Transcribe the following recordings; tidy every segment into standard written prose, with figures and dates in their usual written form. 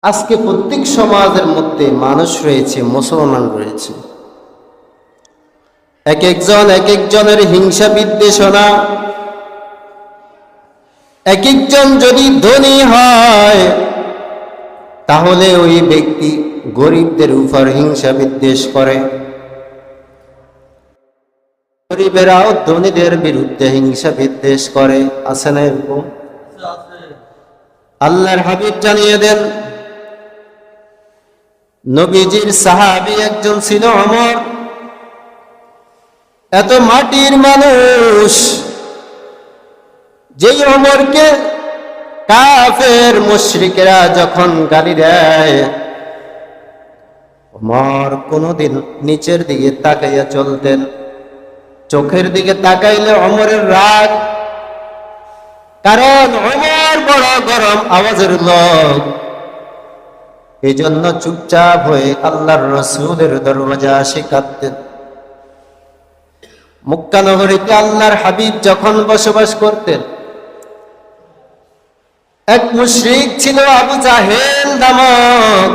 আজকে প্রত্যেক সমাজের মধ্যে মানুষ রয়েছে, মুসলমান রয়েছে, এক একজনের হিংসা বিদ্বেষণা। এক একজন যদি ধনী হয় তাহলে ওই ব্যক্তি গরিবদের উপর হিংসা বিদ্বেষ করে, গরিবেরাও ধনীদের বিরুদ্ধে হিংসা বিদ্বেষ করে। আছে না এরকম? আল্লাহর হাবিব জানিয়ে দেন, নবীজির সাহাবী একজন ছিল ওমর। এত মাটির মানুষ, যেই ওমরকে কাফের মুশরিকেরা যখন গালি দেয়, ওমর কোনদিন নিচের দিকে তাকাইয়া চলতেন। চোখের দিকে তাকাইলে ওমরের রাগ, কারণ ওমর বড় গরম আওয়াজের লোক। এই জন্য চুপচাপ হয়ে আল্লাহর রাসূলের দরওয়াজা আসে কাঁদতেন। মক্কা নগরীতে আল্লাহর হাবিব যখন বসবাস করতেন, এক মুশরিক ছিল আবু জাহেল নামক।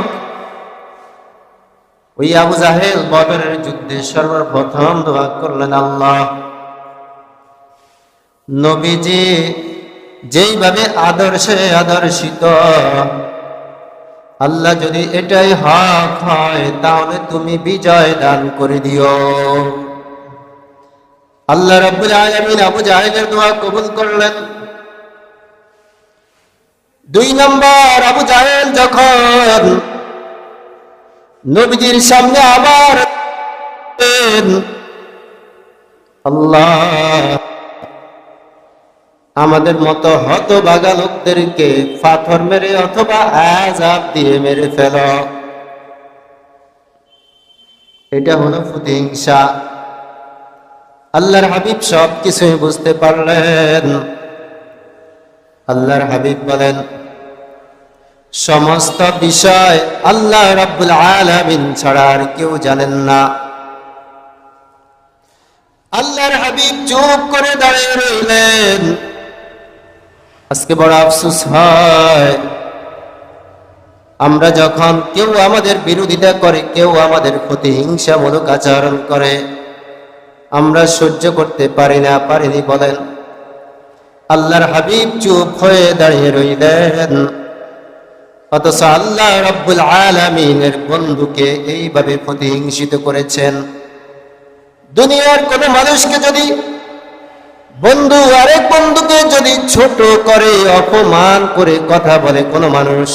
ওই আবু জাহেল বদরের যুদ্ধে সর্বপ্রথম দোয়া করলেন, আল্লাহ, নবীজি যেইভাবে আদর্শে আদর্শিত, আল্লাহ যদি এটাই হক হয় তাহলে তুমি বিজয় দান করে দিও। আল্লাহ রাব্বুল আলামিন আবু জাহেলের দোয়া কবুল করলেন। 2 নম্বর, আবু জাহেল যখন নবীজির সামনে আবার আল্লাহ, আমাদের মতো হতভাগা লোকদেরকে পাথর মেরে অথবা আযাব দিয়ে মেরে ফেল। এটা হলো প্রতিহিংসা। আল্লাহর হাবিব সব কিছুই বুঝতে পারলেন। আল্লাহর হাবিব বলেন, সমস্ত বিষয় আল্লাহ রাব্বুল আলামিন ছাড়া আর কেউ জানেন না। আল্লাহর হাবিব চুপ করে দাঁড়িয়ে রইলেন। আজকে বড় আফসোস হয়, আমরা যখন কেউ আমাদের বিরোধিতা করে, কেউ আমাদের প্রতি হিংসামূলক আচরণ করে, আমরা সহ্য করতে পারিনি বলেন। আল্লাহর হাবিব চুপ হয়ে দাঁড়িয়ে রইলেন, অথচ আল্লাহ রাব্বুল আলামিনের বন্ধুকে এইভাবে প্রতিহিংসিত করেছেন। দুনিয়ার কোন মানুষকে যদি বন্ধু আরেক বন্ধুকে যদি ছোট করে, অপমান করে কথা বলে কোন মানুষ,